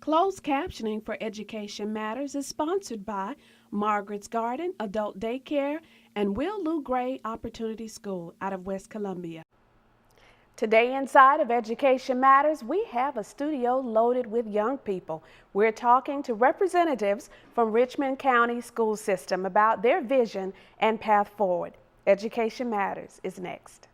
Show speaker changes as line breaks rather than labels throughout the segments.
Closed captioning for Education Matters is sponsored by Margaret's Garden Adult Daycare and Will Lou Gray Opportunity School out of West Columbia. Today inside of Education Matters, we have a studio loaded with young people. We're talking to representatives from Richmond County School System about their vision and path forward. Education Matters is next.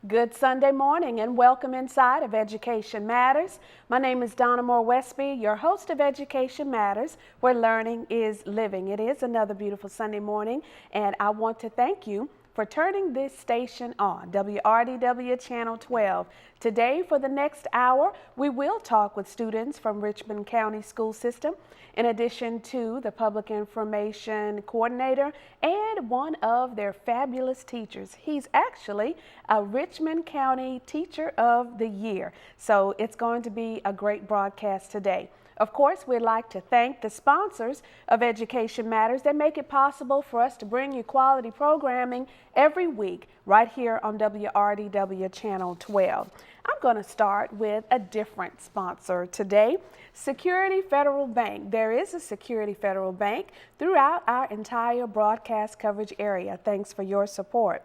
Good Sunday morning and welcome inside of Education Matters. My name is Donna Moore Wesby, your host of Education Matters, where learning is living. It is another beautiful Sunday morning, and I want to thank you for turning this station on, WRDW Channel 12. Today, for the next hour, we will talk with students from Richmond County School System, in addition to the Public Information Coordinator and one of their fabulous teachers. He's actually a Richmond County Teacher of the Year, so it's going to be a great broadcast today. Of course, we'd like to thank the sponsors of Education Matters that make it possible for us to bring you quality programming every week right here on WRDW Channel 12. I'm going to start with a different sponsor today, Security Federal Bank. There is a Security Federal Bank throughout our entire broadcast coverage area. Thanks for your support.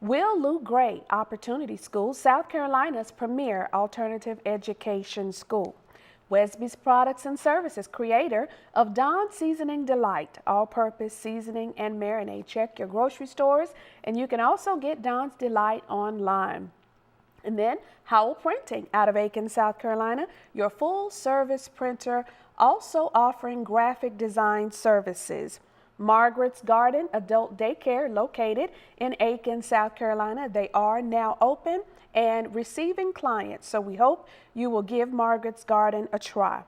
Will Lou Gray Opportunity School, South Carolina's premier alternative education school. Wesby's Products and Services, creator of Dawn Seasoning Delight, all-purpose seasoning and marinade. Check your grocery stores, and you can also get Dawn's Delight online. And then Howell Printing out of Aiken, South Carolina, your full-service printer, also offering graphic design services. Margaret's Garden Adult Daycare, located in Aiken, South Carolina. They are now open and receiving clients, so we hope you will give Margaret's Garden a try.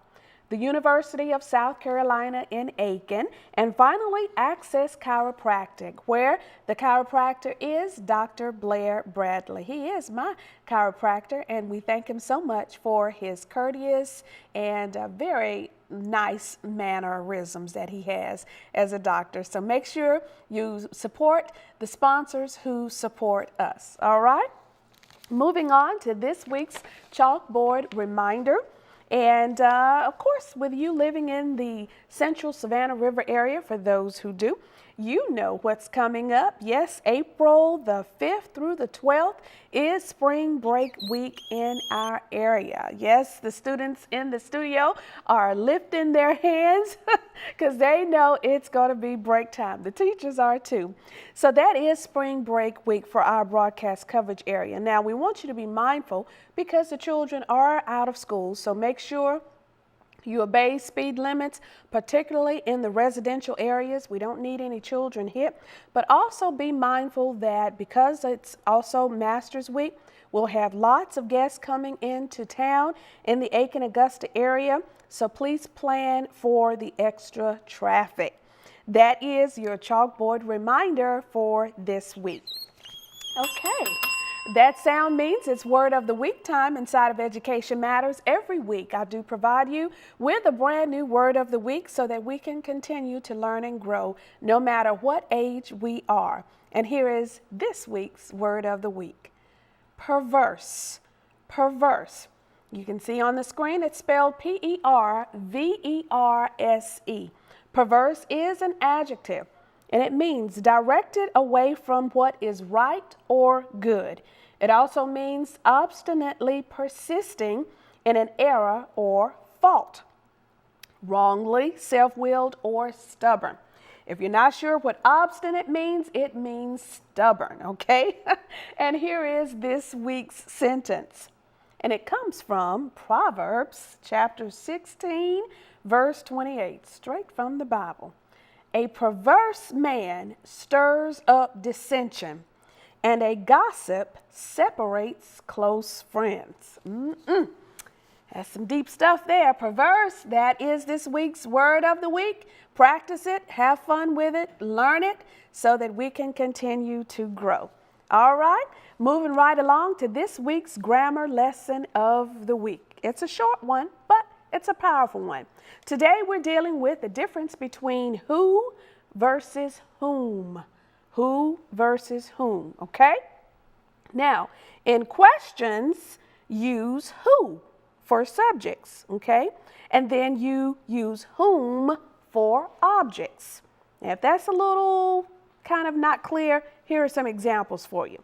The University of South Carolina in Aiken, and finally Access Chiropractic, where the chiropractor is Dr. Blair Bradley. He is my chiropractor, and we thank him so much for his courteous and very nice mannerisms that he has as a doctor. So make sure you support the sponsors who support us. All right? Moving on to this week's chalkboard reminder. And of course, with you living in the central Savannah River area, for those who do, you know what's coming up. Yes, April the 5th through the 12th is spring break week in our area. Yes, the students in the studio are lifting their hands because they know it's going to be break time. The teachers are too. So that is spring break week for our broadcast coverage area. Now, we want you to be mindful because the children are out of school, so make sure you obey speed limits, particularly in the residential areas. We don't need any children hit, but also be mindful that because it's also Masters Week, we'll have lots of guests coming into town in the Aiken-Augusta area, so please plan for the extra traffic. That is your chalkboard reminder for this week. Okay. That sound means it's Word of the Week time inside of Education Matters. Every week I do provide you with a brand new Word of the Week so that we can continue to learn and grow no matter what age we are. And here is this week's Word of the Week. Perverse. Perverse. You can see on the screen it's spelled P-E-R-V-E-R-S-E. Perverse is an adjective, and it means directed away from what is right or good. It also means obstinately persisting in an error or fault. Wrongly, self-willed, or stubborn. If you're not sure what obstinate means, it means stubborn, okay? And here is this week's sentence. And it comes from Proverbs chapter 16, verse 28, straight from the Bible. A perverse man stirs up dissension, and a gossip separates close friends. That's some deep stuff there. Perverse, that is this week's Word of the Week. Practice it, have fun with it, learn it, so that we can continue to grow. All right, moving right along to this week's grammar lesson of the week. It's a short one, but it's a powerful one. Today we're dealing with the difference between who versus whom. Who versus whom, okay? Now, in questions, use who for subjects, okay? And then you use whom for objects. Now, if that's a little kind of not clear, here are some examples for you.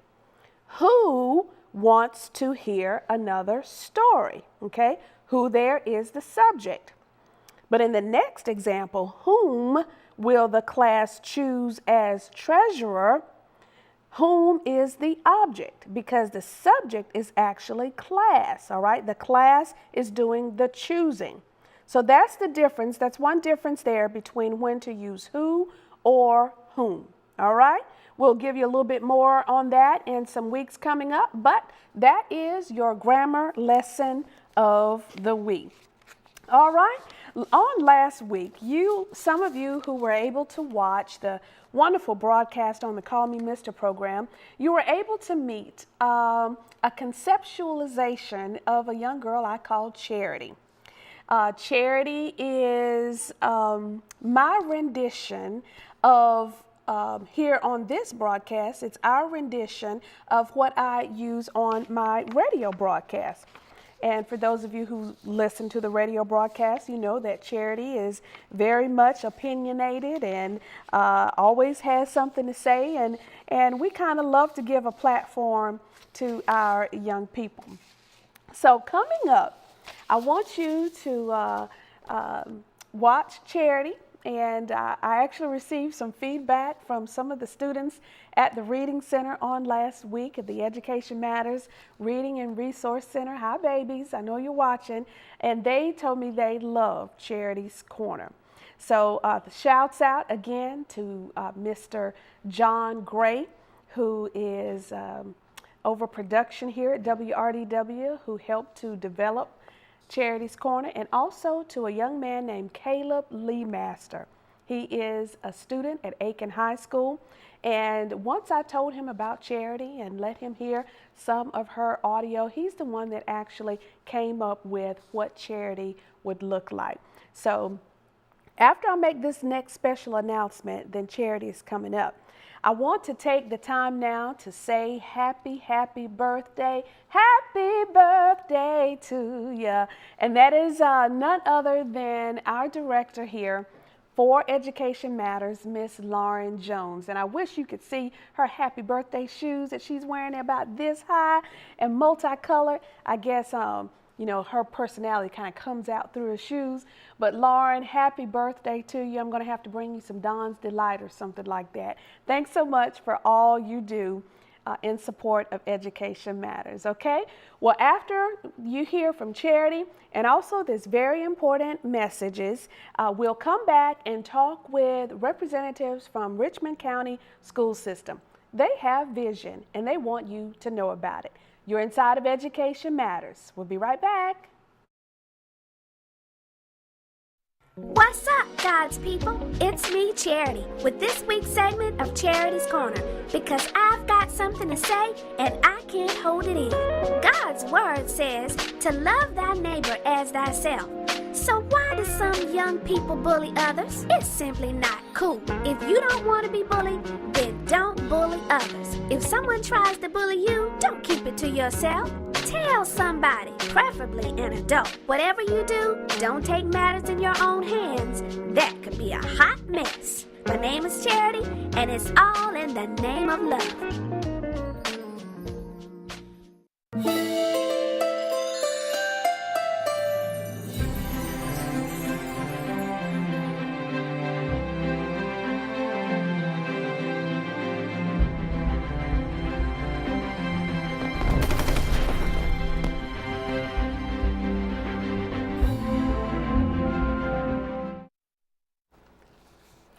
Who wants to hear another story, okay? Who there is the subject. But in the next example, whom will the class choose as treasurer? Whom is the object, because the subject is actually class, all right? The class is doing the choosing. So that's the difference. That's one difference there between when to use who or whom, all right? We'll give you a little bit more on that in some weeks coming up, but that is your grammar lesson of the week. All right, on last week, some of you who were able to watch the wonderful broadcast on the Call Me Mr. program, you were able to meet a conceptualization of a young girl I call Charity. Charity is my rendition of, here on this broadcast, it's our rendition of what I use on my radio broadcast. And for those of you who listen to the radio broadcast, you know that Charity is very much opinionated and always has something to say. And we kind of love to give a platform to our young people. So coming up, I want you to watch Charity. And I actually received some feedback from some of the students at the Reading Center on last week at the Education Matters Reading and Resource Center. Hi, babies. I know you're watching. And they told me they loved Charity's Corner. So the shouts out again to Mr. John Gray, who is over production here at WRDW, who helped to develop Charity's Corner, and also to a young man named Caleb Lee Master. He is a student at Aiken High School, and once I told him about Charity and let him hear some of her audio, he's the one that actually came up with what Charity would look like. So after I make this next special announcement, then Charity is coming up. I want to take the time now to say happy birthday to ya. And that is none other than our director here for Education Matters, Miss Lauren Jones. And I wish you could see her happy birthday shoes that she's wearing. They're about this high and multicolored. I guess, you know, her personality kind of comes out through her shoes. But Lauren, happy birthday to you. I'm going to have to bring you some Don's Delight or something like that. Thanks so much for all you do in support of Education Matters, okay? Well, after you hear from Charity and also this very important messages, we'll come back and talk with representatives from Richmond County School System. They have vision and they want you to know about it. You're inside of Education Matters. We'll be right back.
What's up, God's people? It's me, Charity, with this week's segment of Charity's Corner, because I've got something to say and I can't hold it in. God's word says to love thy neighbor as thyself. So why do some young people bully others? It's simply not cool. If you don't want to be bullied, then don't bully others. If someone tries to bully you, don't keep it to yourself. Tell somebody, preferably an adult. Whatever you do, don't take matters in your own hands. That could be a hot mess. My name is Charity, and it's all in the name of love.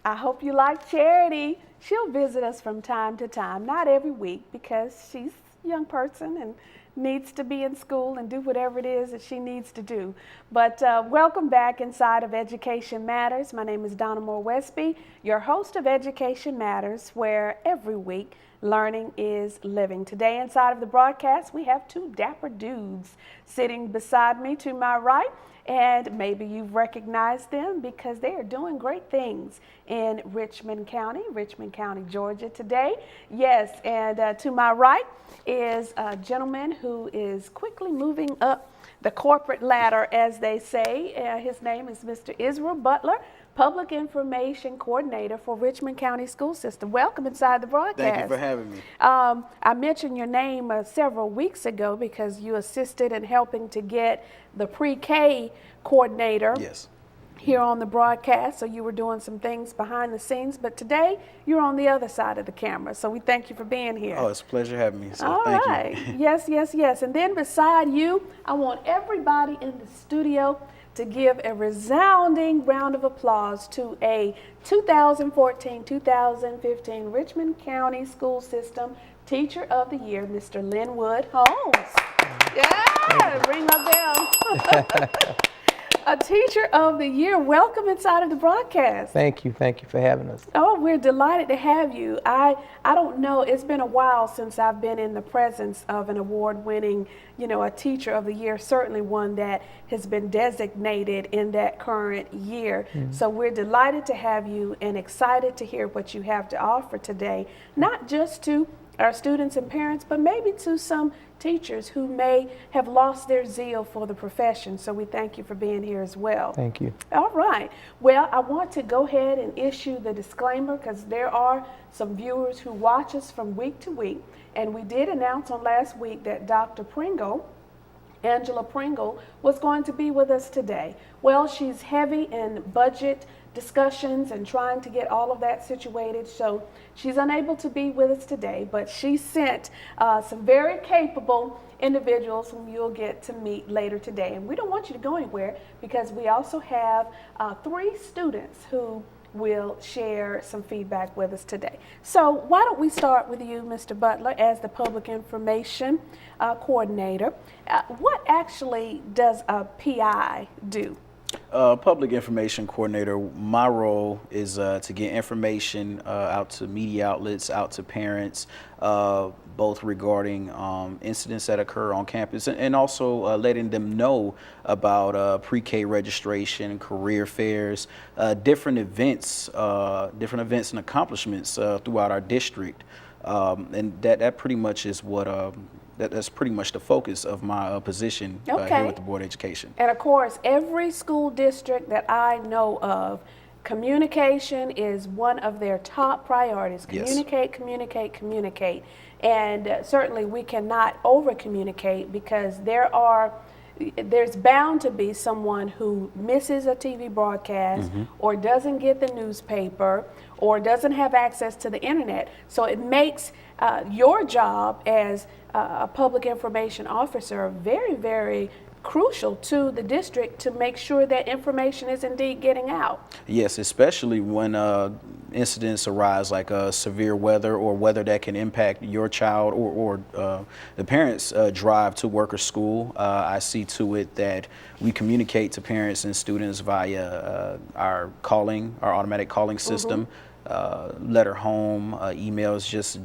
I hope you like Charity. She'll visit us from time to time, not every week because she's a young person and needs to be in school and do whatever it is that she needs to do. But welcome back inside of Education Matters. My name is Donna Moore Wesby, your host of Education Matters, where every week learning is living. Today inside of the broadcast, we have two dapper dudes sitting beside me to my right. and maybe you've recognized them because they are doing great things in Richmond County, Georgia today. Yes, and to my right is a gentleman who is quickly moving up the corporate ladder, as they say. His name is Mr. Israel Butler, Public Information Coordinator for Richmond County School System. Welcome inside the broadcast.
Thank you for having me.
I mentioned your name several weeks ago because you assisted in helping to get the pre-K coordinator here on the broadcast. So you were doing some things behind the scenes, but today you're on the other side of the camera. So we thank you for being here.
Oh, it's a pleasure having me. So
All
thank
right.
you.
Yes. And then beside you, I want everybody in the studio to give a resounding round of applause to a 2014-2015 Richmond County School System Teacher of the Year, Mr. Lynwood Holmes. Yeah, ring my bell. A Teacher of the Year. Welcome inside of the broadcast.
Thank you for having us.
Oh, we're delighted to have you. I don't know, it's been a while since I've been in the presence of an award-winning, a Teacher of the Year, certainly one that has been designated in that current year. So we're delighted to have you and excited to hear what you have to offer today, not just to our students and parents, but maybe to some teachers who may have lost their zeal for the profession. So we thank you for being here as well.
Thank you.
All right. Well, I want to go ahead and issue the disclaimer because there are some viewers who watch us from week to week. And we did announce on last week that Dr. Angela Pringle, was going to be with us today. Well, she's heavy in budget discussions and trying to get all of that situated, so she's unable to be with us today, but she sent some very capable individuals whom you'll get to meet later today. And we don't want you to go anywhere because we also have 3 students who will share some feedback with us today. So why don't we start with you, Mr. Butler, as the Public Information Coordinator. What actually does a PI do?
Public Information Coordinator, my role is to get information out to media outlets, out to parents, both regarding incidents that occur on campus and also letting them know about pre-K registration, career fairs, different events and accomplishments throughout our district. And that pretty much is what that's pretty much the focus of my position here with the Board of Education.
And of course, every school district that I know of, communication is one of their top priorities. Communicate. And certainly we cannot over-communicate because there's bound to be someone who misses a TV broadcast or doesn't get the newspaper or doesn't have access to the internet. So it makes your job as a public information officer very, very crucial to the district to make sure that information is indeed getting out.
Yes, especially when incidents arise like severe weather or weather that can impact your child or the parents' drive to work or school. I see to it that we communicate to parents and students via our automatic calling system, letter home, emails, just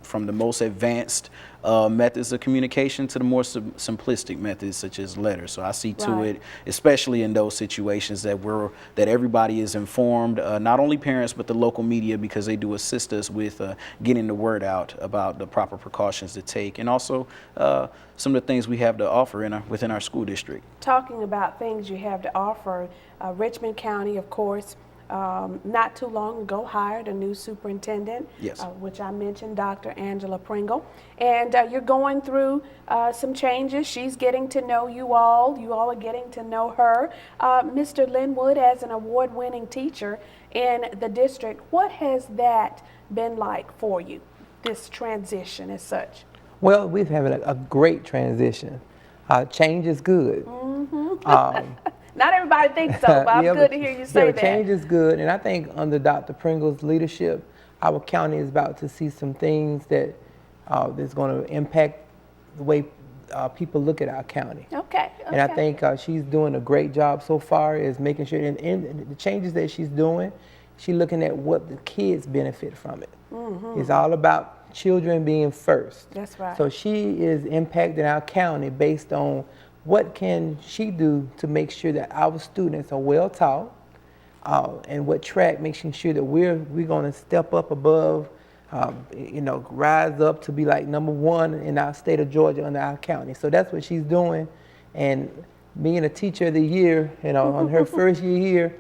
from the most advanced methods of communication to the more simplistic methods such as letters. So I see to it, especially in those situations, that everybody is informed, not only parents but the local media, because they do assist us with getting the word out about the proper precautions to take, and also some of the things we have to offer within our school district.
Talking about things you have to offer, Richmond County, of course, not too long ago hired a new superintendent, which I mentioned, Dr. Angela Pringle, and you're going through some changes. She's getting to know you all are getting to know her. Mr. Lynwood, as an award-winning teacher in the district, what has that been like for you, this transition as such?
Well, we've had a great transition. Change is good.
Not everybody thinks so, but I'm good to hear you say that.
Change is good, and I think under Dr. Pringle's leadership, our county is about to see some things that's going to impact the way people look at our county.
Okay.
And I think she's doing a great job so far, is making sure, and the changes that she's doing, she's looking at what the kids benefit from it. It's all about children being first.
That's right.
So she is impacting our county based on what can she do to make sure that our students are well taught, and what track making sure that we're going to step up above, rise up to be like #1 in our state of Georgia under our county. So that's what she's doing, and being a teacher of the year, on her first year here,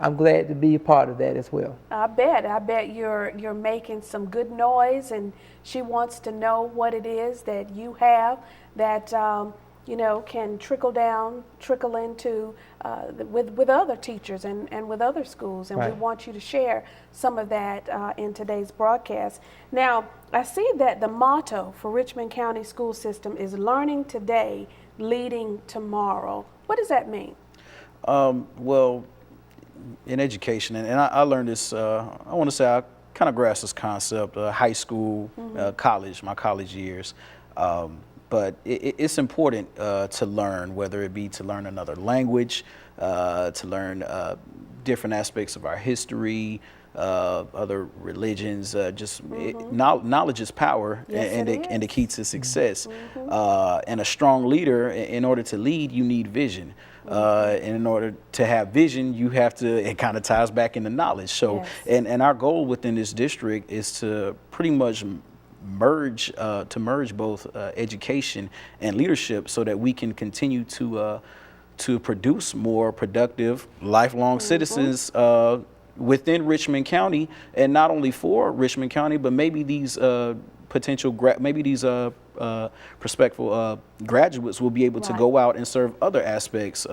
I'm glad to be a part of that as well.
I bet you're making some good noise, and she wants to know what it is that you have that can trickle into with other teachers and with other schools, and
Right.
we want you to share some of that in today's broadcast. Now, I see that the motto for Richmond County School System is learning today, leading tomorrow. What does that mean?
Well, in education, and I learned this, I want to say I kind of grasped this concept, high school, college, my college years. But it's important to learn, whether it be to learn another language, to learn different aspects of our history, other religions. Knowledge is power,
Yes,
and the key to success. And a strong leader, in order to lead, you need vision. And in order to have vision, you have to, it kind of ties back into knowledge. So,
Yes.
and our goal within this district is to pretty much merge both education and leadership, so that we can continue to produce more productive, lifelong citizens within Richmond County, and not only for Richmond County, but maybe these prospective graduates will be able to
Right.
go out and serve other aspects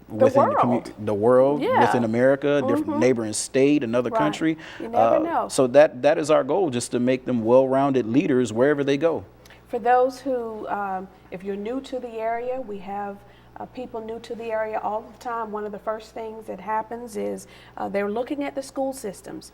within the world,
Yeah.
within America, different neighboring state, another
Right.
country.
You never know.
So that is our goal, just to make them well-rounded leaders wherever they go.
For those who, if you're new to the area, we have people new to the area all the time. One of the first things that happens is they're looking at the school systems.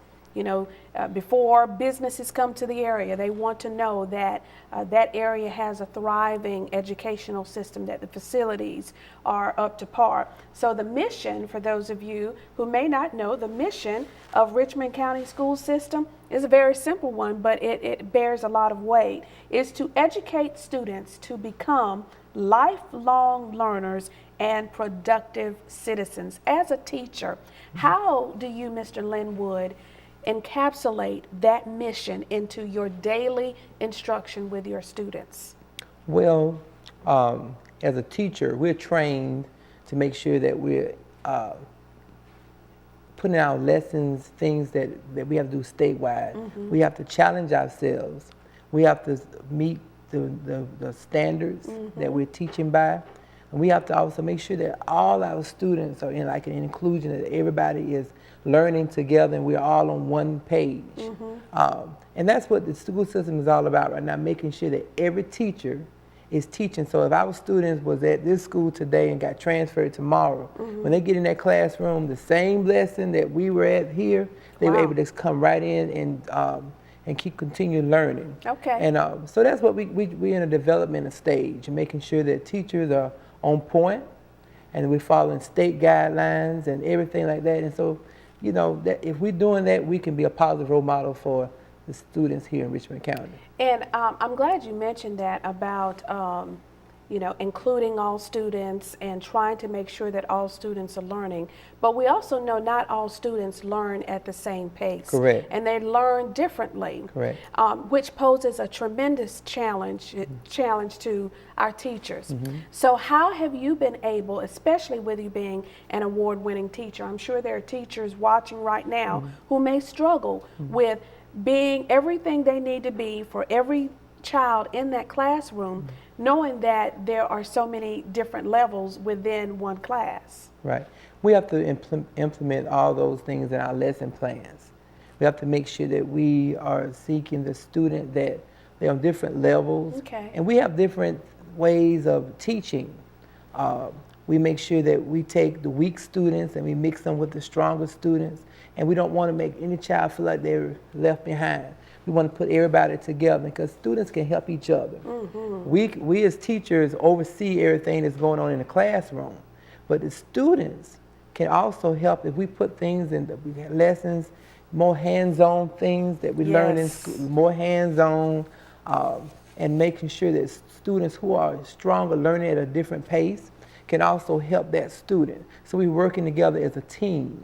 Before businesses come to the area, they want to know that that area has a thriving educational system, that the facilities are up to par. So the mission, for those of you who may not know, the mission of Richmond County School System is a very simple one, but it bears a lot of weight, is to educate students to become lifelong learners and productive citizens. As a teacher, how do you, Mr. Lynwood, encapsulate that mission into your daily instruction with your students?
Well, as a teacher, we're trained to make sure that we're putting out lessons, things that we have to do statewide. We have to challenge ourselves. We have to meet the standards that we're teaching by. And we have to also make sure that all our students are in like an inclusion, that everybody is learning together and we're all on one page. And that's what the school system is all about right now, making sure that every teacher is teaching. So if our students was at this school today and got transferred tomorrow, when they get in that classroom, the same lesson that we were at here, they were able to come right in and keep continuing learning.
Okay.
And so that's what we're in a development stage, and making sure that teachers are on point and we're following state guidelines and everything like that. And so, that if we're doing that, we can be a positive role model for the students here in Richmond County.
And I'm glad you mentioned that about, including all students and trying to make sure that all students are learning. But we also know not all students learn at the same pace.
Correct.
And they learn differently.
Correct.
Which poses a tremendous challenge to our teachers. So how have you been able, especially with you being an award-winning teacher, I'm sure there are teachers watching right now who may struggle with being everything they need to be for every child in that classroom, knowing that there are so many different levels within one class.
Right. We have to implement all those things in our lesson plans. We have to make sure that we are seeking the student that they're on different levels.
Okay.
And we have different ways of teaching. We make sure that we take the weak students and we mix them with the stronger students. And we don't want to make any child feel like they're left behind. We want to put everybody together because students can help each other. We as teachers oversee everything that's going on in the classroom, but the students can also help if we put things in the lessons, more hands-on things that we learn in school, more hands-on and making sure that students who are stronger, learning at a different pace, can also help that student. So we're working together as a team.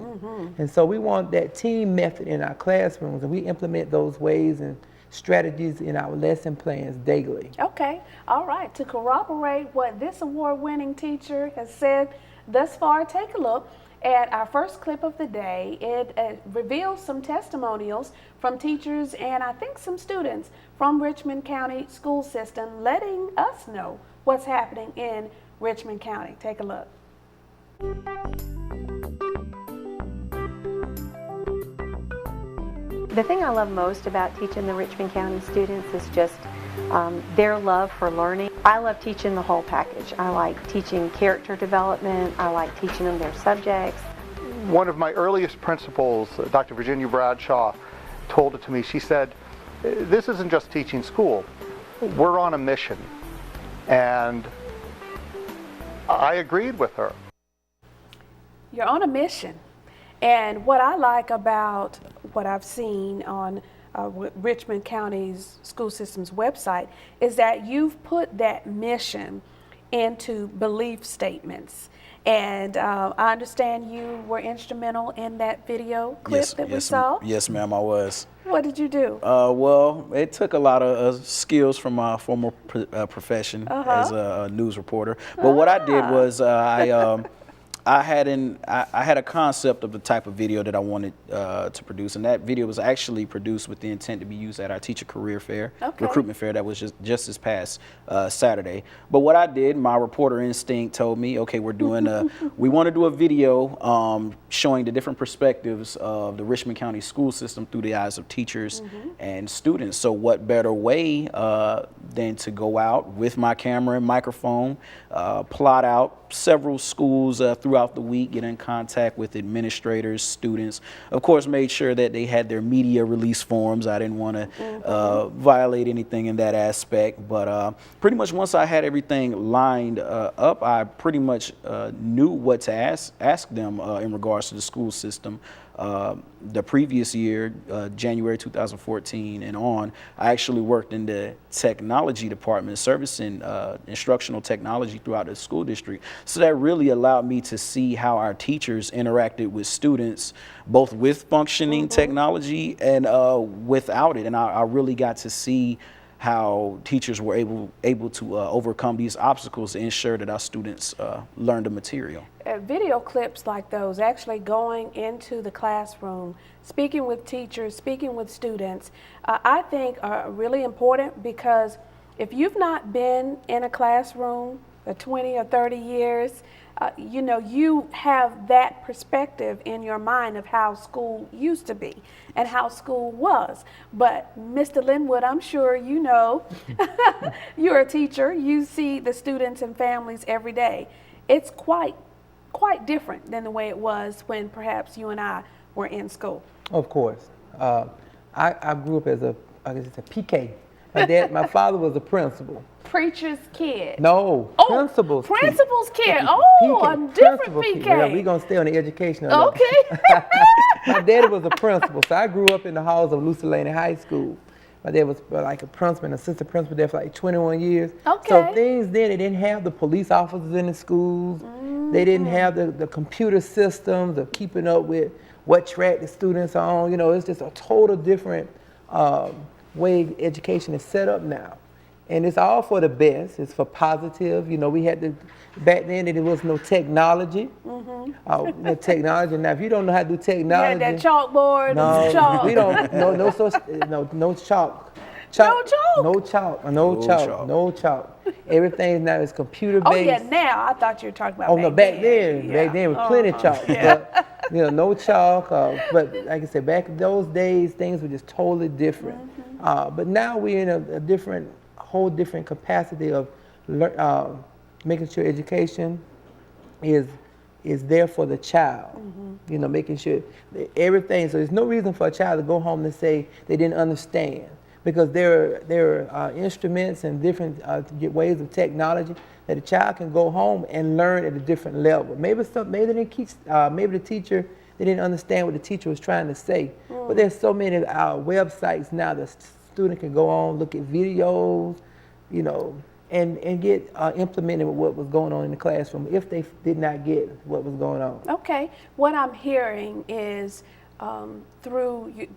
And so we want that team method in our classrooms, and we implement those ways and strategies in our lesson plans daily.
Okay, all right. To corroborate what this award-winning teacher has said thus far, take a look at our first clip of the day. It reveals some testimonials from teachers and I think some students from Richmond County School System letting us know what's happening in Richmond County. Take a look.
The thing I love most about teaching the Richmond County students is just their love for learning. I love teaching the whole package. I like teaching character development. I like teaching them their subjects.
One of my earliest principals, Dr. Virginia Bradshaw, told it to me. She said, this isn't just teaching school. We're on a mission. And I agreed with her.
You're on a mission. And what I like about what I've seen on Richmond County's school system's website is that you've put that mission into belief statements. And I understand you were instrumental in that video clip that we saw.
Yes, ma'am, I was.
What did you do?
Well, it took a lot of skills from my former profession as a news reporter. But what I did was I had a concept of the type of video that I wanted to produce, and that video was actually produced with the intent to be used at our teacher career fair, recruitment fair that was just this past Saturday. But what I did, my reporter instinct told me, okay, we want to do a video showing the different perspectives of the Richmond County school system through the eyes of teachers and students. So what better way than to go out with my camera and microphone, plot out several schools throughout the week, get in contact with administrators, students. Of course, made sure that they had their media release forms. I didn't want to violate anything in that aspect. But pretty much once I had everything lined up, I pretty much knew what to ask them in regards to the school system. The previous year, January 2014 and on, I actually worked in the technology department, servicing instructional technology throughout the school district. So that really allowed me to see how our teachers interacted with students, both with functioning technology and without it. And I really got to see how teachers were able to overcome these obstacles to ensure that our students learned the material.
Video clips like those, actually going into the classroom, speaking with teachers, speaking with students, I think are really important, because if you've not been in a classroom for 20 or 30 years, you know, you have that perspective in your mind of how school used to be and how school was. But Mr. Lynwood, I'm sure you know, you're a teacher, you see the students and families every day. It's quite different than the way it was when perhaps you and I were in school.
Of course. I grew up as a PK. My father was a principal.
Preacher's kid.
No, principal's kid.
Principal's kid. Oh,
PK,
a different PK.
Well, we're going to stay on the educational level.
Okay.
My daddy was a principal, so I grew up in the halls of Lucy Lane High School. My dad was like a principal, an assistant principal there for like 21 years.
Okay.
So things then, they didn't have the police officers in the schools. They didn't have the computer systems of keeping up with what track the students are on. You know, it's just a total different way education is set up now. And it's all for the best. It's for positive. You know, we had to, back then there was no technology. No technology. Now, if you don't know how to do technology.
You had that chalkboard.
No,
chalk.
we don't, no chalk. No chalk. Everything now is computer based.
Oh yeah, now I thought you were talking about.
Oh no, back then. Back then was plenty of chalk. But, you know, no chalk. But like I said, back in those days, things were just totally different. But now we're in a whole different capacity of making sure education is there for the child. You know, making sure that everything. So there's no reason for a child to go home and say they didn't understand, because there are instruments and different ways of technology that a child can go home and learn at a different level. Maybe the teacher, they didn't understand what the teacher was trying to say. But there's so many websites now that student can go on, look at videos, you know, and get implemented with what was going on in the classroom if they did not get what was going on.
Okay, what I'm hearing is through you,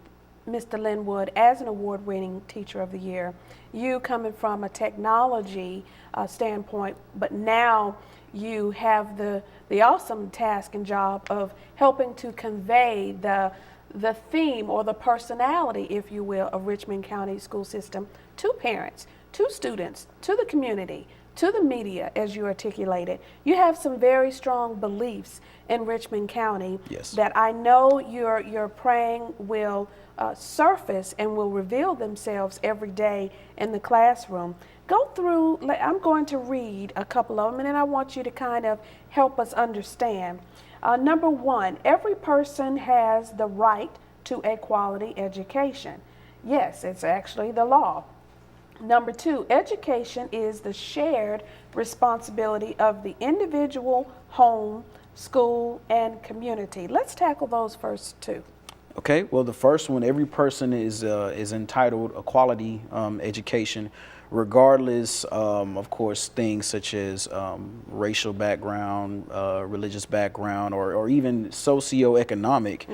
Mr. Lynwood, as an award-winning Teacher of the Year, you coming from a technology standpoint, but now you have the awesome task and job of helping to convey the theme or the personality, if you will, of Richmond County School System to parents, to students, to the community, to the media, as you articulated. You have some very strong beliefs in Richmond County that I know you're praying will surface and will reveal themselves every day in the classroom. Go through, I'm going to read a couple of them, and then I want you to kind of help us understand. Number one, every person has the right to a quality education. Yes, it's actually the law. Number two, education is the shared responsibility of the individual, home, school, and community. Let's tackle those first two.
Okay, well, the first one, every person is entitled a quality education, regardless, of course, things such as racial background, religious background, or even socioeconomic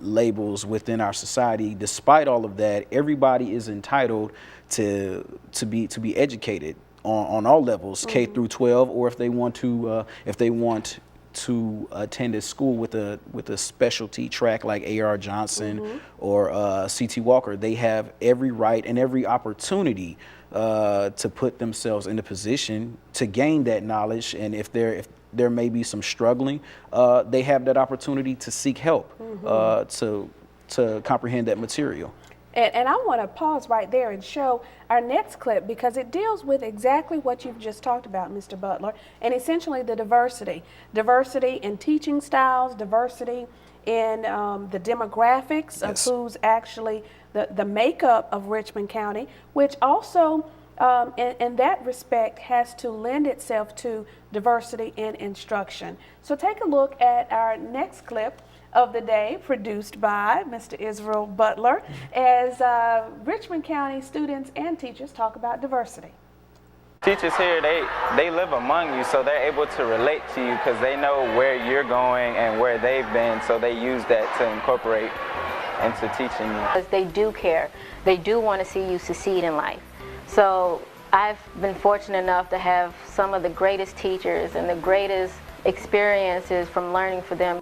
labels within our society. Despite all of that, everybody is entitled to be educated on all levels, K through 12, or if they want to attend a school with a specialty track like A.R. Johnson or C.T. Walker, they have every right and every opportunity to put themselves in a position to gain that knowledge. And if there may be some struggling, they have that opportunity to seek help to comprehend that material.
And I want to pause right there and show our next clip, because it deals with exactly what you've just talked about, Mr. Butler, and essentially the diversity. Diversity in teaching styles, diversity in the demographics of who's actually the makeup of Richmond County, which also in that respect has to lend itself to diversity in instruction. So take a look at our next clip of the day, produced by Mr. Israel Butler, as Richmond County students and teachers talk about diversity.
Teachers here, they live among you, so they're able to relate to you because they know where you're going and where they've been, so they use that to incorporate into teaching you.
Because they do care. They do want to see you succeed in life. So I've been fortunate enough to have some of the greatest teachers and the greatest experiences from learning from them.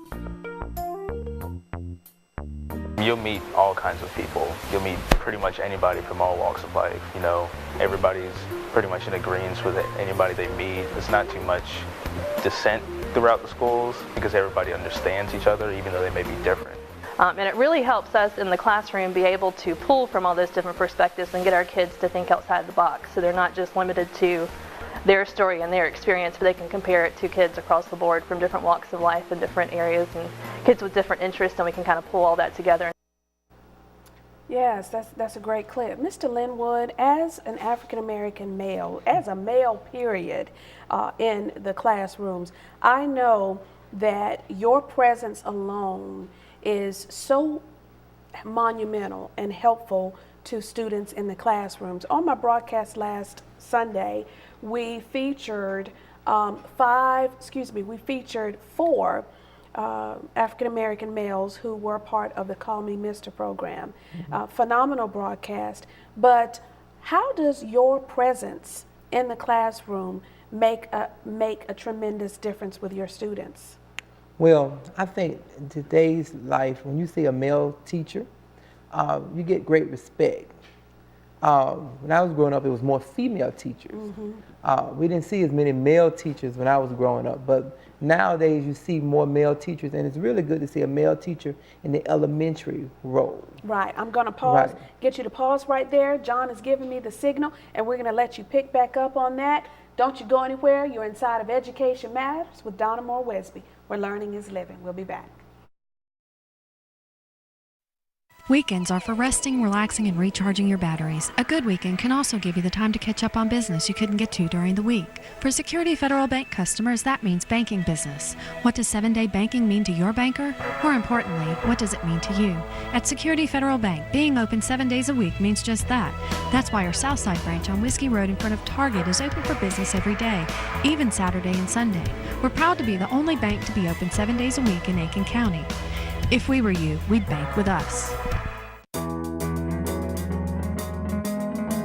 You'll meet all kinds of people. You'll meet pretty much anybody from all walks of life. You know, everybody's pretty much in agreement with anybody they meet. There's not too much dissent throughout the schools because everybody understands each other, even though they may be different.
And it really helps us in the classroom be able to pull from all those different perspectives and get our kids to think outside the box, so they're not just limited to their story and their experience, but they can compare it to kids across the board from different walks of life and different areas and kids with different interests, and we can kind of pull all that together.
Yes, that's a great clip. Mr. Lynwood, as an African-American male, as a male period in the classrooms, I know that your presence alone is so monumental and helpful to students in the classrooms. On my broadcast last Sunday, we featured four African-American males who were part of the Call Me Mr. program. Phenomenal broadcast. But how does your presence in the classroom make a tremendous difference with your students?
Well, I think in today's life, when you see a male teacher, you get great respect. When I was growing up, it was more female teachers. We didn't see as many male teachers when I was growing up, but nowadays you see more male teachers, and it's really good to see a male teacher in the elementary role.
Right. I'm going to pause, get you to pause right there. John is giving me the signal, and we're going to let you pick back up on that. Don't you go anywhere. You're inside of Education Matters with Donna Moore Wesby, where learning is living. We'll be back.
Weekends are for resting, relaxing, and recharging your batteries. A good weekend can also give you the time to catch up on business you couldn't get to during the week. For Security Federal Bank customers, that means banking business. What does 7-day banking mean to your banker? More importantly, what does it mean to you? At Security Federal Bank, being open 7 days a week means just that. That's why our Southside branch on Whiskey Road in front of Target is open for business every day, even Saturday and Sunday. We're proud to be the only bank to be open 7 days a week in Aiken County. If we were you, we'd bank with us.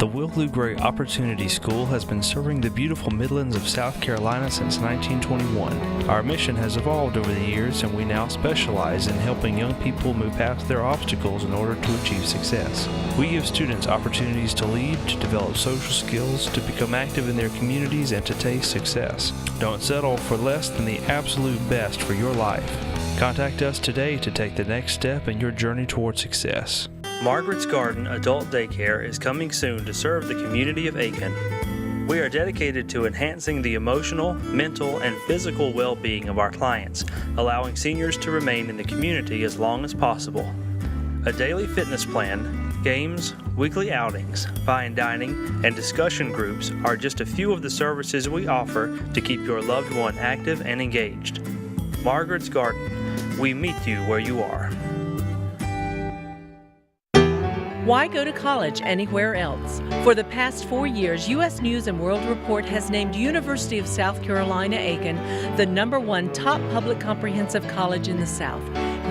The Will Gray Opportunity School has been serving the beautiful Midlands of South Carolina since 1921. Our mission has evolved over the years, and we now specialize in helping young people move past their obstacles in order to achieve success. We give students opportunities to lead, to develop social skills, to become active in their communities, and to taste success. Don't settle for less than the absolute best for your life. Contact us today to take the next step in your journey toward success. Margaret's Garden Adult Daycare is coming soon to serve the community of Aiken. We are dedicated to enhancing the emotional, mental, and physical well-being of our clients, allowing seniors to remain in the community as long as possible. A daily fitness plan, games, weekly outings, fine dining, and discussion groups are just a few of the services we offer to keep your loved one active and engaged. Margaret's Garden. We meet you where you are.
Why go to college anywhere else? For the past 4 years, U.S. News & World Report has named University of South Carolina Aiken the #1 top public comprehensive college in the South.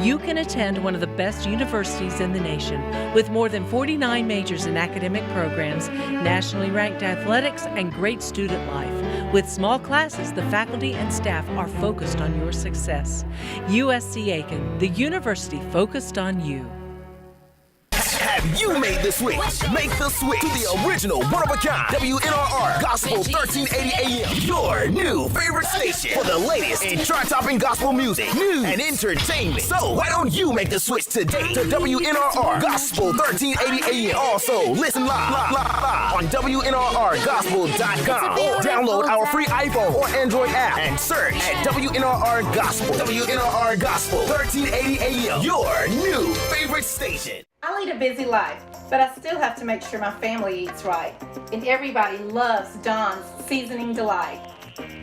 You can attend one of the best universities in the nation with more than 49 majors in academic programs, nationally ranked athletics, and great student life. With small classes, the faculty and staff are focused on your success. USC Aiken, the university focused on you.
Have you made the switch? Make the switch to the original one-of-a-kind WNRR Gospel 1380 AM, your new favorite station for the latest in chart-topping gospel music, news, and entertainment. So why don't you make the switch today to WNRR Gospel 1380 AM? Also, listen live on WNRRgospel.com or download our free iPhone or Android app and search at WNRR Gospel. WNRR Gospel 1380 AM, your new favorite station.
I lead a busy life, but I still have to make sure my family eats right. And everybody loves Don's Seasoning Delight.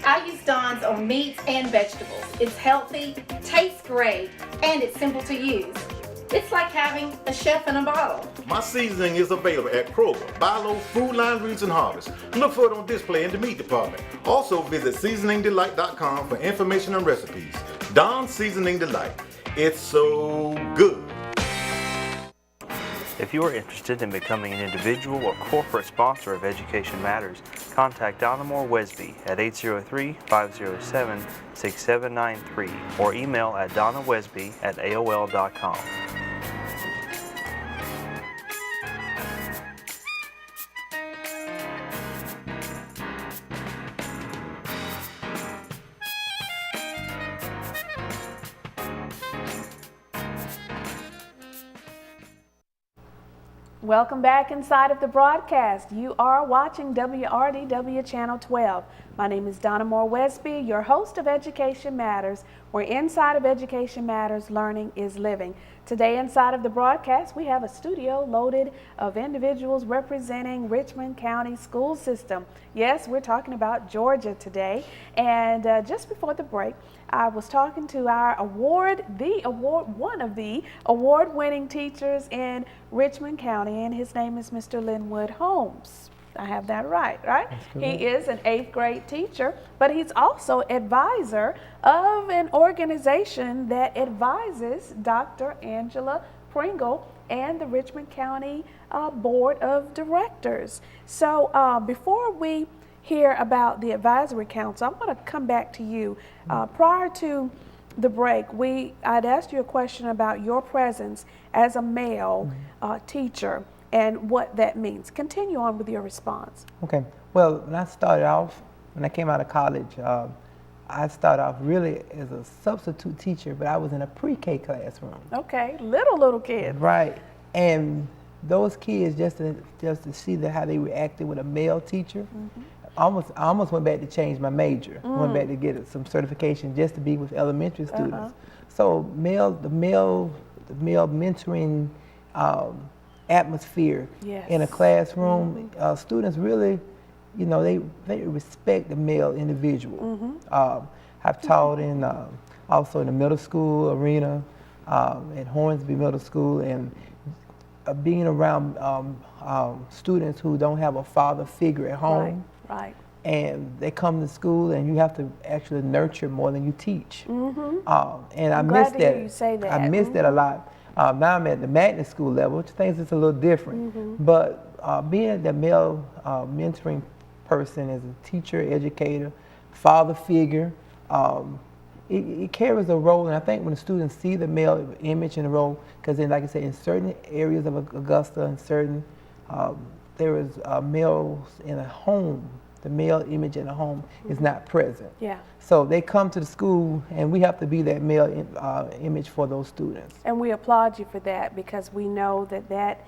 I use Don's on meats and vegetables. It's healthy, tastes great, and it's simple to use. It's like having a chef in a bottle.
My seasoning is available at Kroger, Bilo, Food Line, Roots, and Harvest. Look for it on display in the meat department. Also visit seasoningdelight.com for information and recipes. Don's Seasoning Delight. It's so good.
If you are interested in becoming an individual or corporate sponsor of Education Matters, contact Donna Moore Wesby at 803-507-6793 or email at donnawesby@aol.com.
Welcome back inside of the broadcast. You are watching WRDW Channel 12. My name is Donna Moore Wesby, your host of Education Matters, where inside of Education Matters, learning is living. Today inside of the broadcast, we have a studio loaded of individuals representing Richmond County School System. Yes, we're talking about Georgia today. And just before the break, I was talking to our one of the award-winning teachers in Richmond County, and his name is Mr. Lynwood Holmes. I have that right? He is an 8th grade teacher, but he's also advisor of an organization that advises Dr. Angela Pringle and the Richmond County Board of Directors. So before we hear about the advisory council, I want to come back to you. Prior to the break, I'd asked you a question about your presence as a male teacher and what that means. Continue on with your response.
Okay. Well, when I came out of college, I started off really as a substitute teacher, but I was in a pre-K classroom.
Okay, little kids.
Right. And those kids, just to see how they reacted with a male teacher, I almost went back to change my major. Went back to get some certification just to be with elementary students. So the male mentoring atmosphere in a classroom. Students really, you know, they respect the male individual. I've taught in also in the middle school arena at Hornsby Middle School, and being around students who don't have a father figure at home.
Right.
And they come to school, and you have to actually nurture more than you teach. And I miss
glad to
that.
hear you say that.
I miss that a lot. Now I'm at the magnet school level, which things is a little different. But being the male mentoring person as a teacher, educator, father figure, it carries a role. And I think when the students see the male image in the role, because then, like I said, in certain areas of Augusta and certain, there is males in a home. The male image in the home is not present. So they come to the school, and we have to be that male image for those students.
And we applaud you for that, because we know that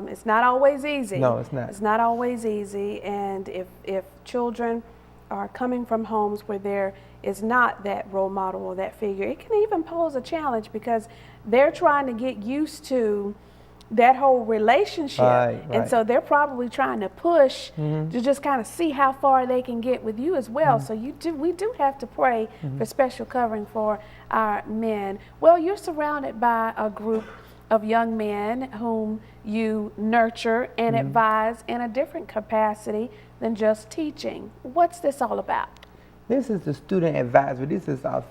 it's not always easy.
No, it's not.
It's not always easy, and if children are coming from homes where there is not that role model or that figure, it can even pose a challenge, because they're trying to get used to that whole relationship. And so they're probably trying to push to just kind of see how far they can get with you as well. So we do have to pray for special covering for our men. Well, you're surrounded by a group of young men whom you nurture and advise in a different capacity than just teaching. What's this all about?
This is the student advisory. This is our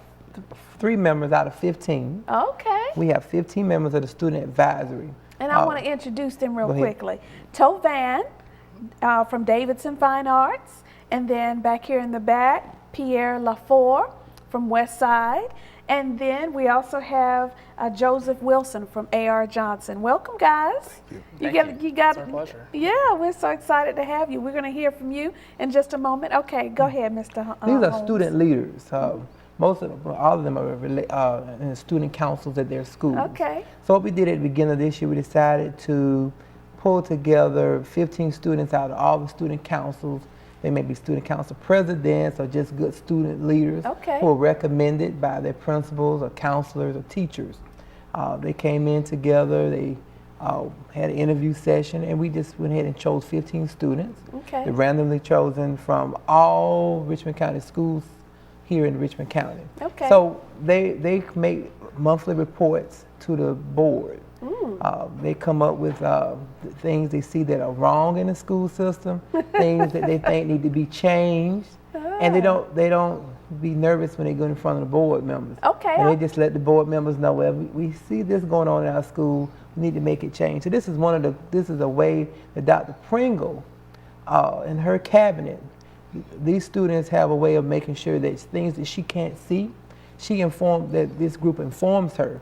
3 members out of 15.
Okay.
We have 15 members of the student advisory.
And I want to introduce them real quickly. Tho Vann from Davidson Fine Arts, and then back here in the back, Pierre Laforte from Westside, and then we also have Joseph Wilson from A.R. Johnson. Welcome, guys.
Thank you.
You got
it's our pleasure.
Yeah, we're so excited to have you. We're going to hear from you in just a moment. Okay, go ahead, Mr.
These are
Holmes.
student leaders. Most of them, all of them are in the student councils at their schools.
Okay.
So what we did at the beginning of this year, we decided to pull together 15 students out of all the student councils. They may be student council presidents or just good student leaders who are recommended by their principals or counselors or teachers. They came in together, they had an interview session, and we just went ahead and chose 15 students. They're randomly chosen from all Richmond County schools here in Richmond County. So they make monthly reports to the board. They come up with things they see that are wrong in the school system, things that they think need to be changed, and they don't be nervous when they go in front of the board members. And they just let the board members know, well, we see this going on in our school, we need to make it change. So this is a way that Dr. Pringle and her cabinet, these students have a way of making sure that things that she can't see, this group informs her.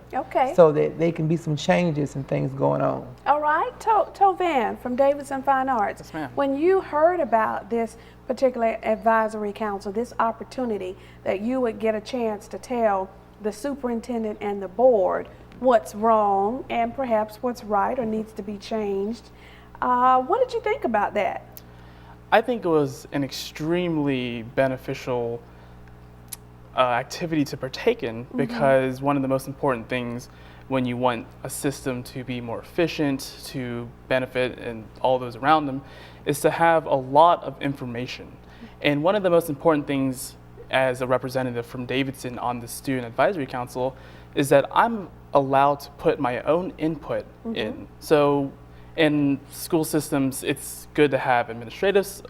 So that there can be some changes and things going on.
All right, Tho Vann from Davidson Fine Arts.
Yes, ma'am.
When you heard about this particular advisory council, this opportunity that you would get a chance to tell the superintendent and the board what's wrong and perhaps what's right or needs to be changed, what did you think about that?
I think it was an extremely beneficial activity to partake in, because one of the most important things when you want a system to be more efficient, to benefit and all those around them, is to have a lot of information. And one of the most important things as a representative from Davidson on the Student Advisory Council is that I'm allowed to put my own input in. So in school systems, it's good to have administrative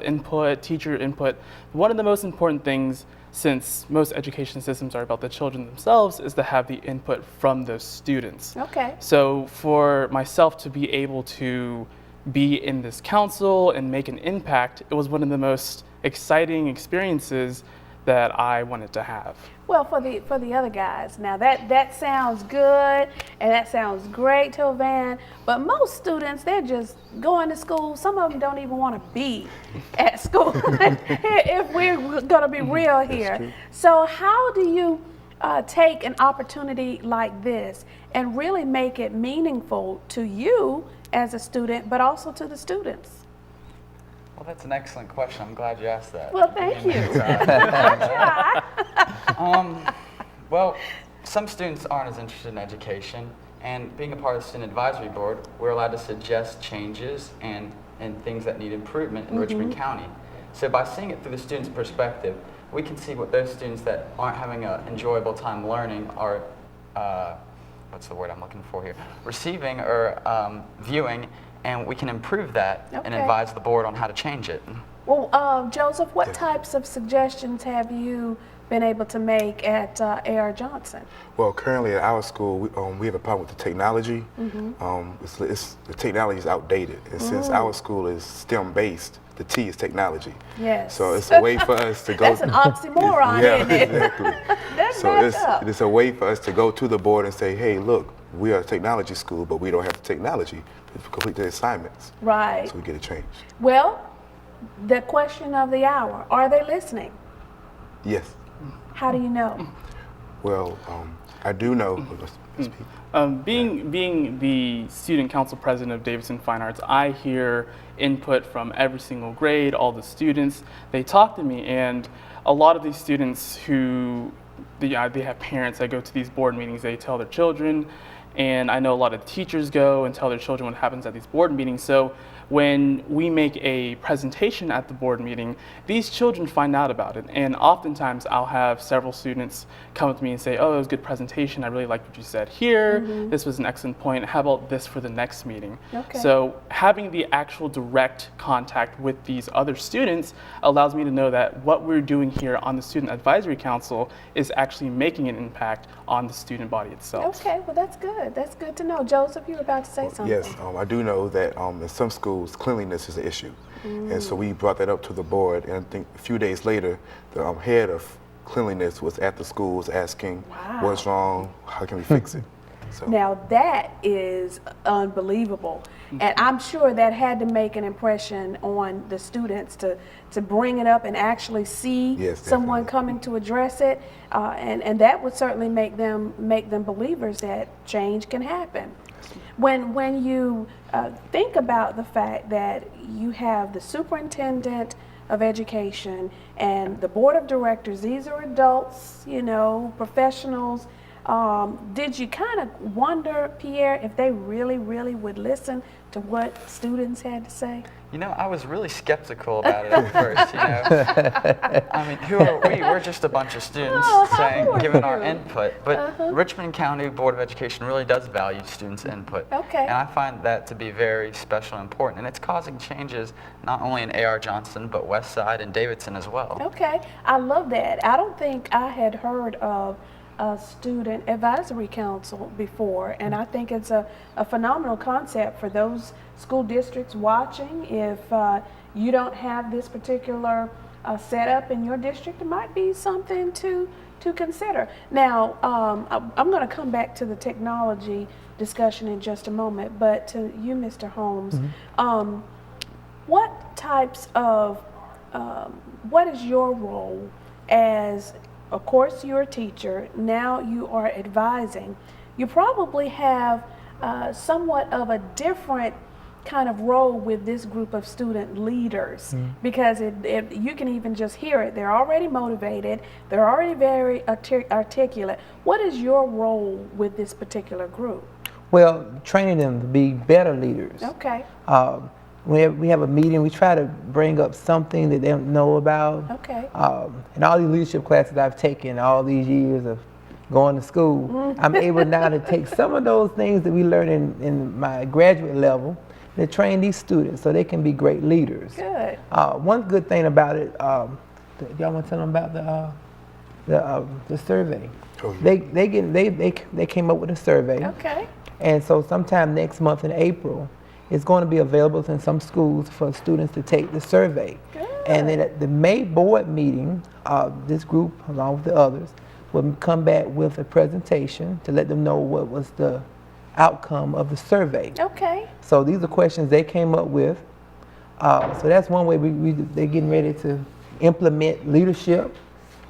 input, teacher input. One of the most important things, since most education systems are about the children themselves, is to have the input from those students. So for myself to be able to be in this council and make an impact, it was one of the most exciting experiences that I wanted to have.
Well, for the other guys, now that sounds good and that sounds great, Tho Vann, but most students, they're just going to school. Some of them don't even want to be at school, if we're going to be real here. So how do you take an opportunity like this and really make it meaningful to you as a student, but also to the students?
Well, that's an excellent question. I'm glad you asked that.
Well, thank you.
Well, some students aren't as interested in education, And being a part of the Student Advisory Board, we're allowed to suggest changes and things that need improvement in Richmond County. So by seeing it through the student's perspective, we can see what those students that aren't having an enjoyable time learning are, what's the word I'm looking for here, receiving or viewing, and we can improve that and advise the board on how to change it.
Well, Joseph, what types of suggestions have you been able to make at A.R. Johnson?
Well, currently at our school, we have a problem with the technology. The technology is outdated, and since our school is STEM-based, the T is technology.
Yes.
So it's a way for us to go.
That's an oxymoron, isn't it?
Exactly. So it's a way for us to go to the board and say, hey, look, we are a technology school, but we don't have the technology to complete the assignments.
Right.
So we get it changed.
Well, the question of the hour, are they listening?
Yes.
How do you know?
Well, I do know.
Being the student council president of Davidson Fine Arts, I hear input from every single grade, all the students. They talk to me, and a lot of these students who they have parents that go to these board meetings, they tell their children, and I know a lot of teachers go and tell their children what happens at these board meetings. So when we make a presentation at the board meeting, these children find out about it. And oftentimes I'll have several students come up to me and say, oh, it was a good presentation. I really liked what you said here. This was an excellent point. How about this for the next meeting?
Okay.
So having the actual direct contact with these other students allows me to know that what we're doing here on the Student Advisory Council is actually making an impact on the student body itself.
Okay, well that's good. That's good to know. Joseph, you were about to say something.
Yes, I do know that in some schools, cleanliness is an issue. And so we brought that up to the board, and I think a few days later, the head of cleanliness was at the schools asking, what's wrong, how can we fix it? So.
Now that is unbelievable. And I'm sure that had to make an impression on the students to bring it up and actually see someone coming to address it. And that would certainly make them believers that change can happen. When you think about the fact that you have the superintendent of education and the board of directors, these are adults, you know, professionals. Did you kind of wonder, Pierre, if they really would listen to what students had to say?
You know, I was really skeptical about it at first, you know. I mean, who are we? We're just a bunch of students giving our input. But Richmond County Board of Education really does value students' input.
Okay.
And I find that to be very special and important. And it's causing changes not only in A.R. Johnson, but Westside and Davidson as well.
Okay, I love that. I don't think I had heard of a Student Advisory Council before, and I think it's a phenomenal concept for those school districts watching. If you don't have this particular setup in your district, it might be something to consider. Now, I'm going to come back to the technology discussion in just a moment, but to you, Mr. Holmes, what types of, what is your role as, of course, you're a teacher, now you are advising. You probably have somewhat of a different kind of role with this group of student leaders because you can even just hear it. They're already motivated. They're already very articulate. What is your role with this particular group?
Well, training them to be better leaders.
Okay.
We have a meeting, we try to bring up something that they don't know about.
Okay.
And all these leadership classes I've taken all these years of going to school, I'm able now to take some of those things that we learned in my graduate level to train these students so they can be great leaders.
Good.
One good thing about it, y'all want to tell them about the survey? Oh, yeah. They came up with a survey.
Okay.
And so sometime next month in April, it's going to be available in some schools for students to take the survey.
Good.
And then at the May board meeting, this group, along with the others, will come back with a presentation to let them know what was the outcome of the survey.
Okay.
So these are questions they came up with. So that's one way they're getting ready to implement leadership,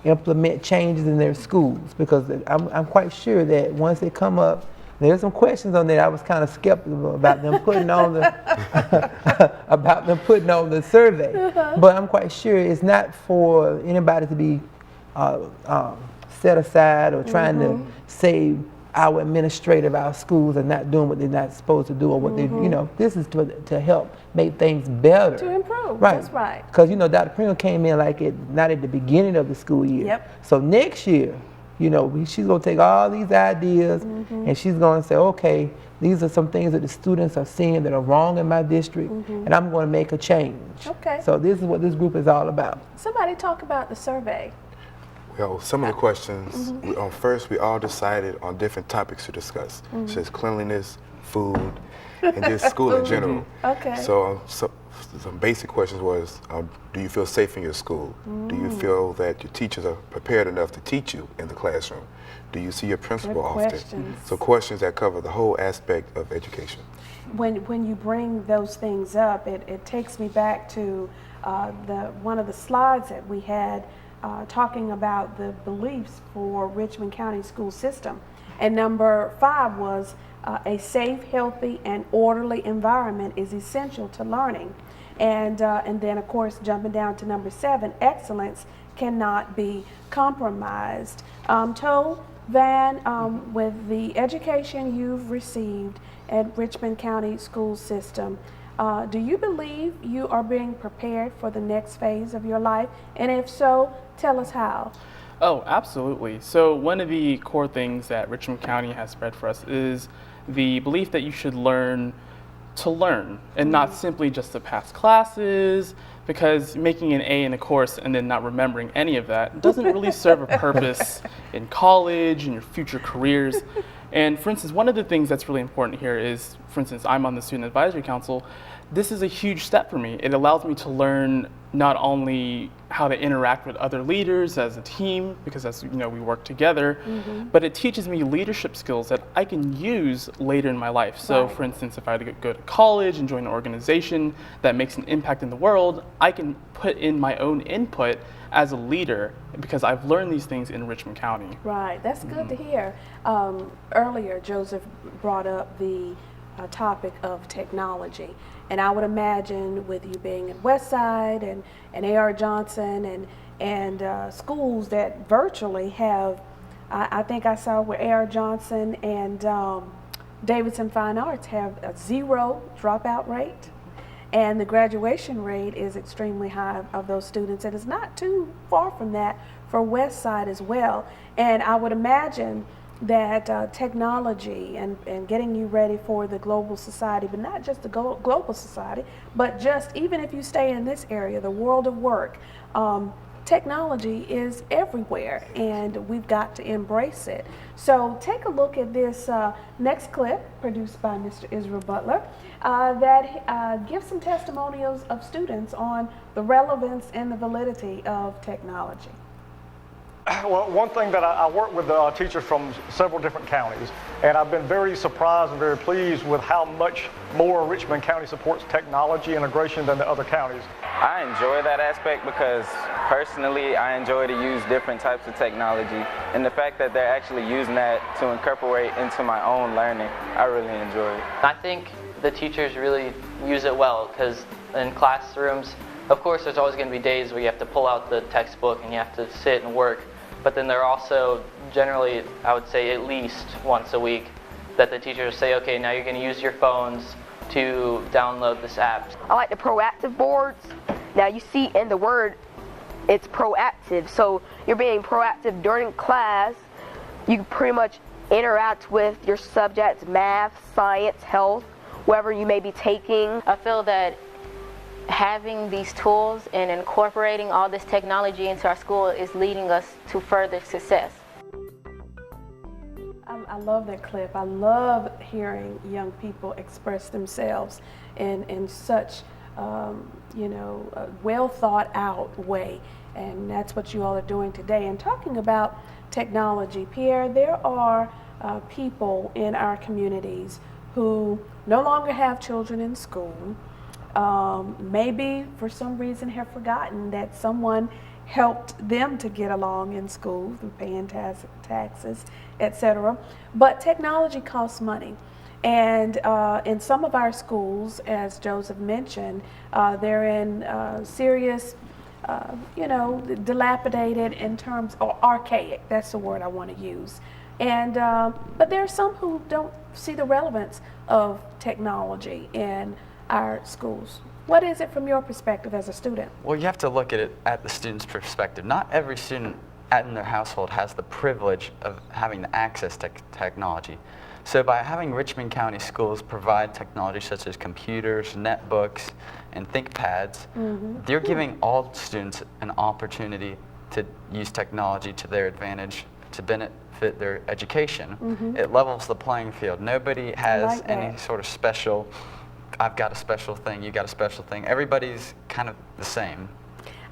implement changes in their schools, because I'm quite sure that once they come up, there's some questions on there I was kind of skeptical about them putting on the survey. But I'm quite sure it's not for anybody to be set aside or trying to save our administrative, our schools are not doing what they're not supposed to do, or what they, you know, this is to help make things better.
To improve,
right.
That's right.
Because, you know, Dr. Pringle came in like not at the beginning of the school year.
Yep.
So next year, you know, she's going to take all these ideas and she's going to say, okay, these are some things that the students are seeing that are wrong in my district, and I'm going to make a change.
Okay.
So this is what this group is all about.
Somebody talk about the survey.
Well, some of the questions, first we all decided on different topics to discuss, such as cleanliness, food, and just school in general.
Okay.
So, some basic questions was, do you feel safe in your school? Do you feel that your teachers are prepared enough to teach you in the classroom? Do you see your principal often?
Questions.
So questions that cover the whole aspect of education.
When you bring those things up, it takes me back to one of the slides that we had talking about the beliefs for Richmond County School System. And number 5 was a safe, healthy, and orderly environment is essential to learning. And then, of course, jumping down to number 7, excellence cannot be compromised. Tho Vann, with the education you've received at Richmond County School System, do you believe you are being prepared for the next phase of your life? And if so, tell us how.
Oh, absolutely. So one of the core things that Richmond County has spread for us is the belief that you should learn to learn and not simply just to pass classes, because making an A in a course and then not remembering any of that doesn't really serve a purpose in college and your future careers. And for instance, one of the things that's really important here is, for instance, I'm on the Student Advisory Council. This is a huge step for me. It allows me to learn not only how to interact with other leaders as a team, because as you know, we work together, but it teaches me leadership skills that I can use later in my life. So for instance, if I had to go to college and join an organization that makes an impact in the world, I can put in my own input as a leader because I've learned these things in Richmond County.
Right, that's good to hear. Earlier, Joseph brought up the topic of technology. And I would imagine with you being at Westside and A.R. Johnson and schools that virtually have, I think I saw where A.R. Johnson and Davidson Fine Arts have a 0 dropout rate. And the graduation rate is extremely high of those students. And it's not too far from that for Westside as well. And I would imagine that technology and getting you ready for the global society, but not just the global society, but just even if you stay in this area, the world of work, technology is everywhere and we've got to embrace it. So take a look at this next clip produced by Mr. Israel Butler that gives some testimonials of students on the relevance and the validity of technology.
Well, one thing that I work with teachers from several different counties, and I've been very surprised and very pleased with how much more Richmond County supports technology integration than the other counties.
I enjoy that aspect because personally I enjoy to use different types of technology, and the fact that they're actually using that to incorporate into my own learning, I really enjoy it.
I think the teachers really use it well because in classrooms, of course there's always going to be days where you have to pull out the textbook and you have to sit and work. But then there are also generally, I would say at least once a week, that the teachers say, okay, now you're going to use your phones to download this app.
I like the proactive boards. Now you see in the word, it's proactive. So you're being proactive during class. You can pretty much interact with your subjects, math, science, health, whatever you may be taking.
I feel that having these tools and incorporating all this technology into our school is leading us to further success.
I love that clip. I love hearing young people express themselves in such, you know, a well thought out way. And that's what you all are doing today. And talking about technology, Pierre, there are people in our communities who no longer have children in school. Maybe for some reason have forgotten that someone helped them to get along in school through paying taxes, etc. But technology costs money. And in some of our schools, as Joseph mentioned, they're in serious dilapidated in terms, or archaic, that's the word I want to use. And, but there are some who don't see the relevance of technology in our schools. What is it from your perspective as a student?
Well, you have to look at it at the student's perspective. Not every student in their household has the privilege of having the access to technology. So by having Richmond County schools provide technology such as computers, netbooks, and ThinkPads, they're giving all students an opportunity to use technology to their advantage to benefit their education. It levels the playing field. Nobody has any sort of special, I've got a special thing, you got a special thing. Everybody's kind of the same.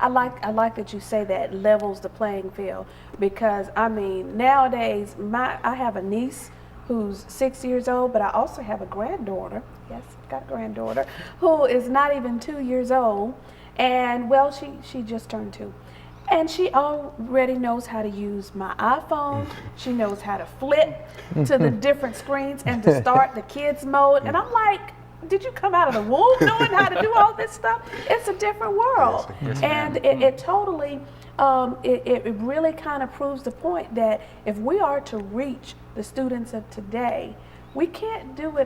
I like that you say that levels the playing field, because I mean nowadays I have a niece who's 6 years old, but I also have a granddaughter. Yes, I've got a granddaughter who is not even 2 years old, and well, she just turned 2. And she already knows how to use my iPhone. She knows how to flip to the different screens and to start the kids mode. And I'm like, did you come out of the womb knowing how to do all this stuff? It's a different world. And it totally, it really kind of proves the point that if we are to reach the students of today, we can't do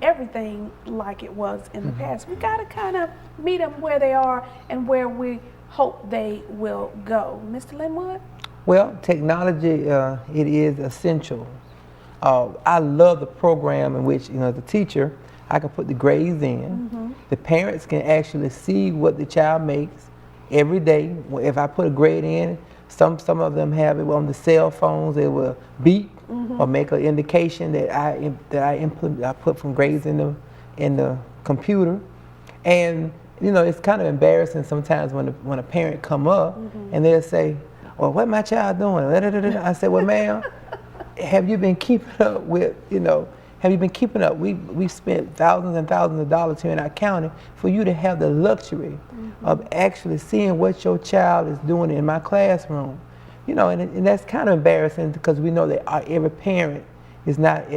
everything like it was in the past. We got to kind of meet them where they are and where we hope they will go. Mr. Lynwood?
Well, technology, it is essential. I love the program in which, the teacher, I can put the grades in. The parents can actually see what the child makes every day. If I put a grade in, some of them have it on the cell phones. It will beep or make an indication that I put from grades in the computer. And it's kind of embarrassing sometimes when a parent come up and they'll say, "Well, what my child doing?" I said, "Well, ma'am, have you been keeping up with Have you been keeping up? We spent thousands and thousands of dollars here in our county for you to have the luxury of actually seeing what your child is doing in my classroom." And that's kind of embarrassing, because we know that every parent is not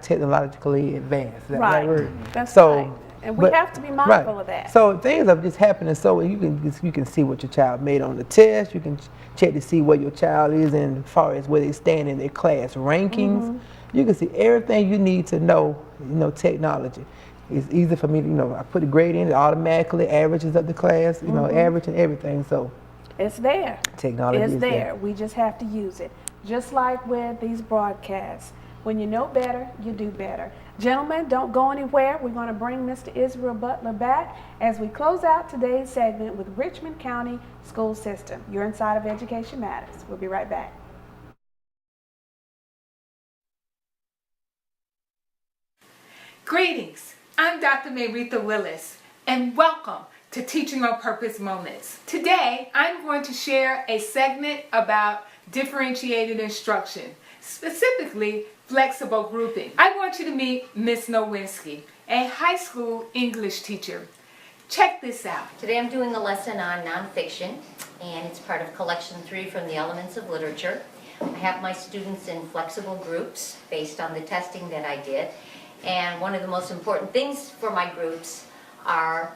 technologically advanced.
Right. That's right. And we have to be mindful of that.
So things are just happening. So you can see what your child made on the test. You can check to see where your child is as far as where they stand in their class rankings. You can see everything you need to know. Technology. It's easy for me to, I put a grade in, it automatically averages up the class, average and everything. So
it's there.
Technology is there.
We just have to use it. Just like with these broadcasts. When you know better, you do better. Gentlemen, don't go anywhere. We're going to bring Mr. Israel Butler back as we close out today's segment with Richmond County School System. You're inside of Education Matters. We'll be right back.
Greetings, I'm Dr. Mayretha Willis, and welcome to Teaching on Purpose Moments. Today, I'm going to share a segment about differentiated instruction, specifically flexible grouping. I want you to meet Miss Nowinski, a high school English teacher. Check this out.
Today I'm doing a lesson on nonfiction, and it's part of Collection 3 from the Elements of Literature. I have my students in flexible groups based on the testing that I did. And one of the most important things for my groups are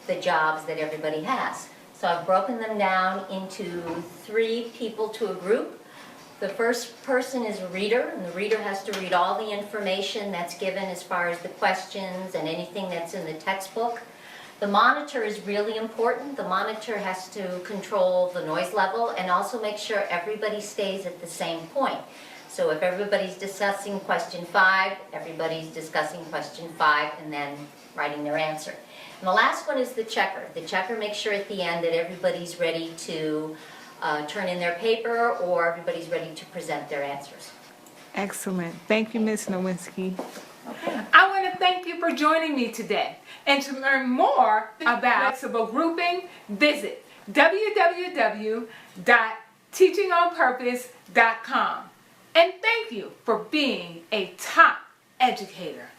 the jobs that everybody has. So I've broken them down into 3 people to a group. The first person is a reader, and the reader has to read all the information that's given as far as the questions and anything that's in the textbook. The monitor is really important. The monitor has to control the noise level and also make sure everybody stays at the same point. So if everybody's discussing question 5, everybody's discussing question 5 and then writing their answer. And the last one is the checker. The checker makes sure at the end that everybody's ready to turn in their paper, or everybody's ready to present their answers.
Excellent. Thank you, Ms. Nowinski. Okay. I want to thank you for joining me today. And to learn more about flexible grouping, visit www.teachingonpurpose.com. And thank you for being a top educator.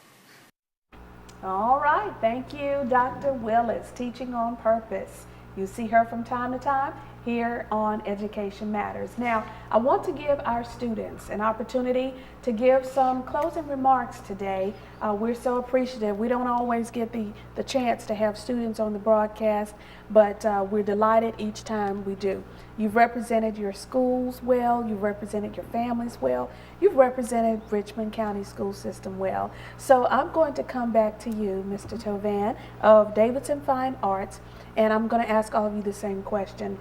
All right. Thank you, Dr. Willis, Teaching on Purpose. You see her from time to time here on Education Matters. Now, I want to give our students an opportunity to give some closing remarks today. We're so appreciative. We don't always get the chance to have students on the broadcast, but we're delighted each time we do. You've represented your schools well, you've represented your families well, you've represented Richmond County School System well. So I'm going to come back to you, Mr. Tho Vann of Davidson Fine Arts, and I'm going to ask all of you the same question.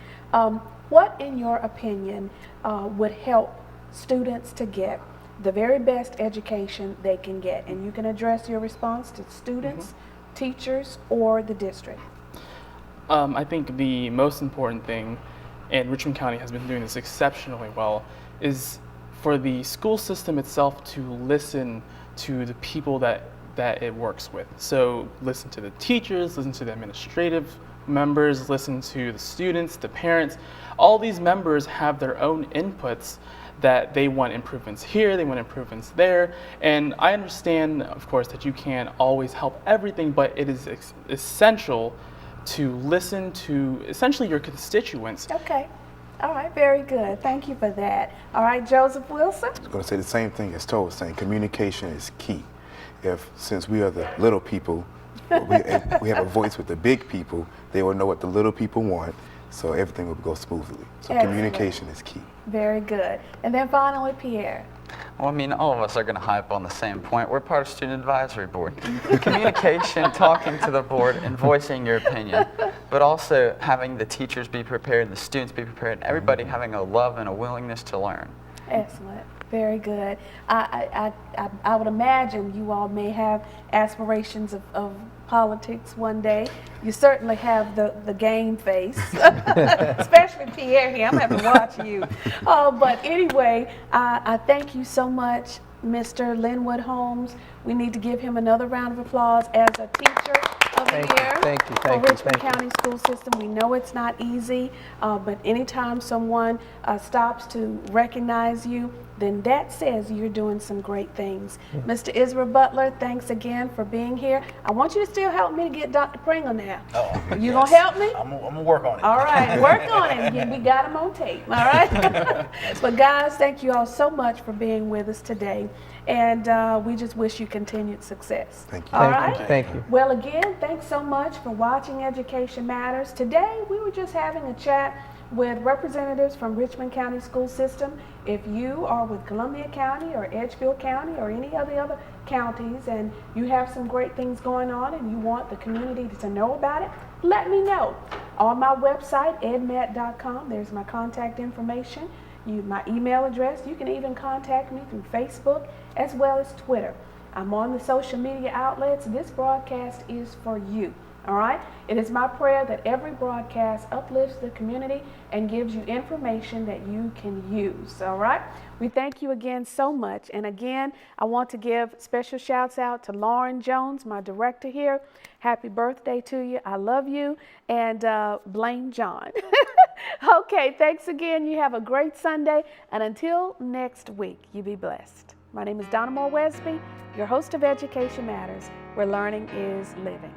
What, in your opinion, would help students to get the very best education they can get? And you can address your response to students, teachers, or the district.
I think the most important thing, and Richmond County has been doing this exceptionally well, is for the school system itself to listen to the people that it works with. So listen to the teachers, listen to the administrative members, listen to the students, the parents. All these members have their own inputs that they want improvements here, they want improvements there. And I understand, of course, that you can't always help everything, but it is essential to listen to essentially your constituents.
Okay. All right, very good. Thank you for that. All right, Joseph Wilson.
I was going to say the same thing as Tho was saying. Communication is key. Since we are the little people, we have a voice with the big people, they will know what the little people want, so everything will go smoothly. So
Excellent.
Communication is key.
Very good. And then finally, Pierre.
Well, I mean, all of us are going to hype on the same point. We're part of Student Advisory Board. Communication, talking to the board, and voicing your opinion, but also having the teachers be prepared, the students be prepared, and everybody having a love and a willingness to learn.
Excellent. Very good. I would imagine you all may have aspirations of politics one day. You certainly have the game face, especially Pierre here. I'm having to watch you. But anyway, I thank you so much, Mr. Lynwood Holmes. We need to give him another round of applause as a teacher of the year for Richmond County School System. We know it's not easy, but anytime someone stops to recognize you, then that says you're doing some great things. Mr. Israel Butler, thanks again for being here. I want you to still help me to get Dr. Pringle now. You gonna help me?
I'm gonna work on it.
All right, work on it. We got him on tape, all right? But guys, thank you all so much for being with us today. And we just wish you continued success.
Thank you.
All right?
Thank you.
Well, again, thanks so much for watching Education Matters. Today, we were just having a chat with representatives from Richmond County School System. If you are with Columbia County or Edgefield County or any of the other counties and you have some great things going on and you want the community to know about it, let me know. On my website, edmet.com, there's my contact information, my email address. You can even contact me through Facebook as well as Twitter. I'm on the social media outlets. This broadcast is for you. All right? It is my prayer that every broadcast uplifts the community and gives you information that you can use. All right? We thank you again so much. And again, I want to give special shouts out to Lauren Jones, my director here. Happy birthday to you. I love you. And blame John. Okay, thanks again. You have a great Sunday. And until next week, you be blessed. My name is Donna Moore Wesby, your host of Education Matters, where learning is living.